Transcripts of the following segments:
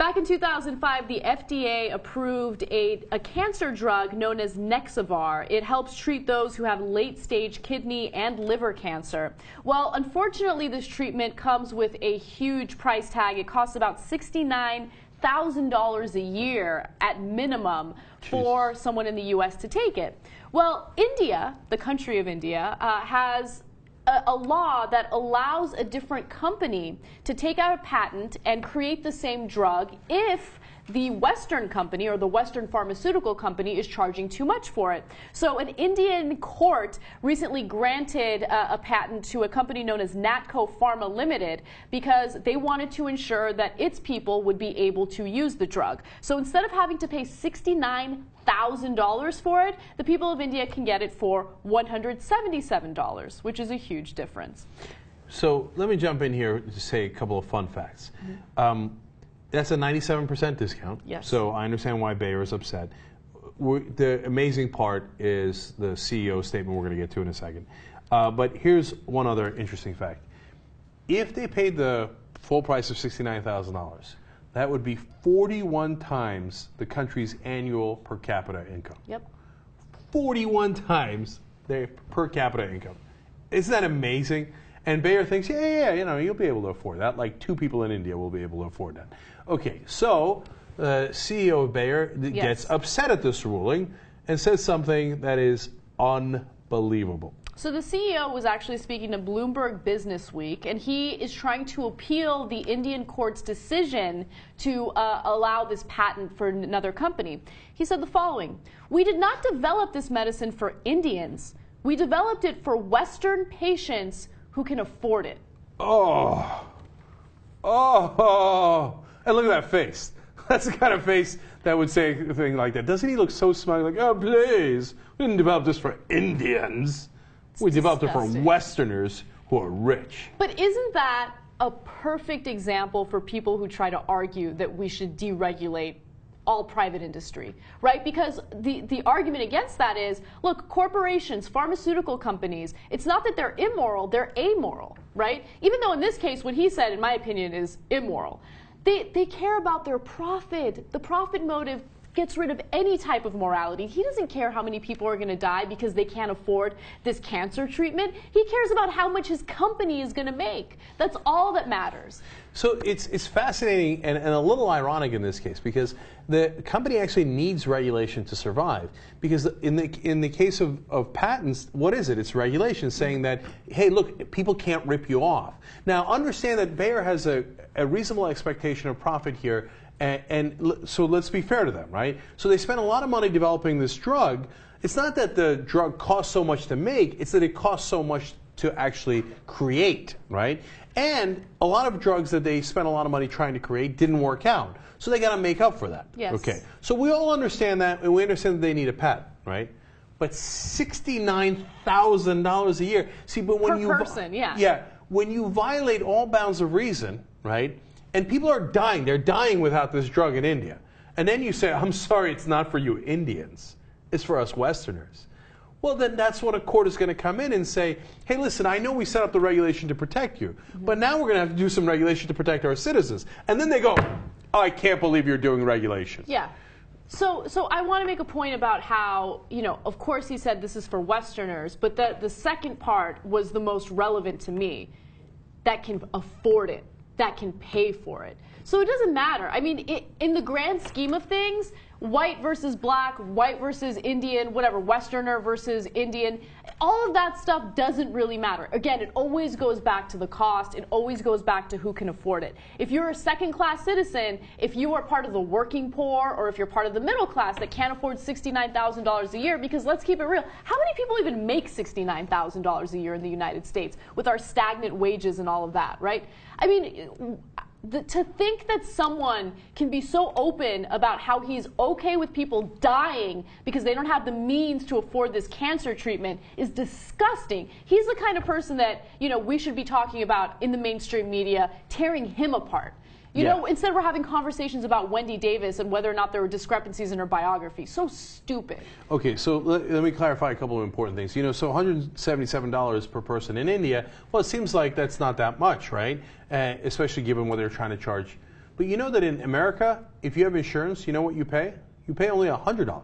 back in 2005, the FDA approved a cancer drug known as Nexavar. It helps treat those who have late-stage kidney and liver cancer. Well, unfortunately, this treatment comes with a huge price tag. It costs about $69,000 a year at minimum for someone in the U.S. to take it. Well, India, the country of India, has a law that allows a different company to take out a patent and create the same drug if the Western company or the Western pharmaceutical company is charging too much for it. So an Indian court recently granted a patent to a company known as Natco Pharma Limited because they wanted to ensure that its people would be able to use the drug. So instead of having to pay $69,000 for it, the people of India can get it for $177, which is a huge difference. So let me jump in here to say a couple of fun facts. That's a 97% discount. Yes. So I understand why Bayer is upset. The amazing part is the CEO statement we're going to get to in a second. But here's one other interesting fact. If they paid the full price of $69,000, that would be 41 times the country's annual per capita income. Yep. 41 times their per capita income. Isn't that amazing? And Bayer thinks, yeah, you know, you'll be able to afford that. Like 2 people in India will be able to afford that. Okay, so the CEO of Bayer gets upset at this ruling and says something that is unbelievable. So the CEO was actually speaking to Bloomberg Business Week, and he is trying to appeal the Indian court's decision to allow this patent for another company. He said the following: "We did not develop this medicine for Indians. We developed it for Western patients who can afford it." Oh, and look at that face. That's the kind of face that would say a thing like that. Doesn't he look so smug? Like, oh, please, we didn't develop this for Indians. We developed it for Westerners who are rich. But isn't that a perfect example for people who try to argue that we should deregulate all private industry, right? Because the argument against that is, look, corporations, pharmaceutical companies, it's not that they're immoral, they're amoral, right? Even though in this case, what he said, in my opinion, is immoral. They care about their profit. The profit motive gets rid of any type of morality. He doesn't care how many people are going to die because they can't afford this cancer treatment. He cares about how much his company is going to make. That's all that matters. So it's fascinating and a little ironic in this case because the company actually needs regulation to survive. Because in the case of patents, what is it? It's regulation saying that, hey, look, people can't rip you off. Now, understand that Bayer has a reasonable expectation of profit here. And so let's be fair to them, right? So they spent a lot of money developing this drug. It's not that the drug costs so much to make, it's that it costs so much to actually create, right? And a lot of drugs that they spent a lot of money trying to create didn't work out. So they got to make up for that. Yes. Okay. So we all understand that, and we understand that they need a patent, right? But $69,000 a year. See, but when per person, yeah. Yeah. When you violate all bounds of reason, right? And people are dying. They're dying without this drug in India. And then you say, I'm sorry, it's not for you Indians. It's for us Westerners. Well, then that's what a court is going to come in and say, hey, listen, I know we set up the regulation to protect you, but now we're going to have to do some regulation to protect our citizens. And then they go, oh, I can't believe you're doing regulation. Yeah. So I want to make a point about how, you know, of course he said this is for Westerners, but the second part was the most relevant to me, that can afford it, that can pay for it. So it doesn't matter. I mean, in the grand scheme of things, white versus black, white versus Indian, whatever, Westerner versus Indian, all of that stuff doesn't really matter. Again, it always goes back to the cost. It always goes back to who can afford it. If you're a second-class citizen, if you are part of the working poor, or if you're part of the middle class that can't afford $69,000 a year, because let's keep it real, how many people even make $69,000 a year in the United States with our stagnant wages and all of that, right? I mean, to think that someone can be so open about how he's okay with people dying because they don't have the means to afford this cancer treatment is disgusting. He's the kind of person that, you know, we should be talking about in the mainstream media, tearing him apart. You know, instead we're having conversations about Wendy Davis and whether or not there were discrepancies in her biography. So stupid. Okay, so let me clarify a couple of important things. You know, so $177 per person in India, well, it seems like that's not that much, right? Especially given what they're trying to charge But you know that in America, if you have insurance, you know what you pay? You pay only $100.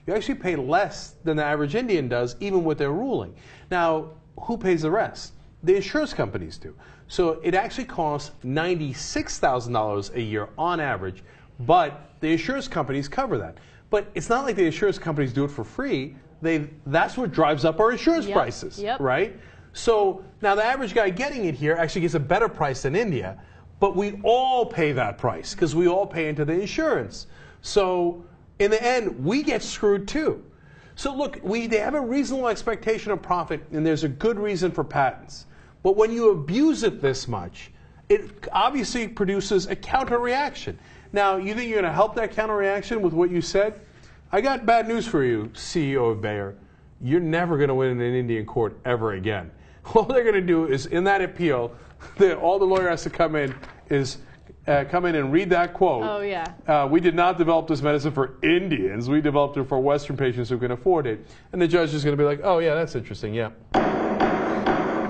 You actually pay less than the average Indian does, even with their ruling. Now, who pays the rest? The insurance companies do. So it actually costs $96,000 a year on average, but the insurance companies cover that. But it's not like the insurance companies do it for free. That's what drives up our insurance prices, right? So now the average guy getting it here actually gets a better price than India, but we all pay that price because we all pay into the insurance. So in the end, we get screwed too. So look, they have a reasonable expectation of profit, and there's a good reason for patents. But when you abuse it this much, it obviously produces a counter-reaction. Now, you think you're going to help that counter-reaction with what you said? I got bad news for you, CEO of Bayer. You're never going to win in an Indian court ever again. All they're going to do is, in that appeal, all the lawyer has to come in and read that quote. Oh, yeah. We did not develop this medicine for Indians. We developed it for Western patients who can afford it. And the judge is going to be like, oh, yeah, that's interesting, yeah.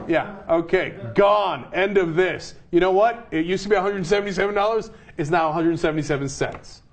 Yeah, okay, gone, end of this. You know what? It used to be $177. It's now 177 cents.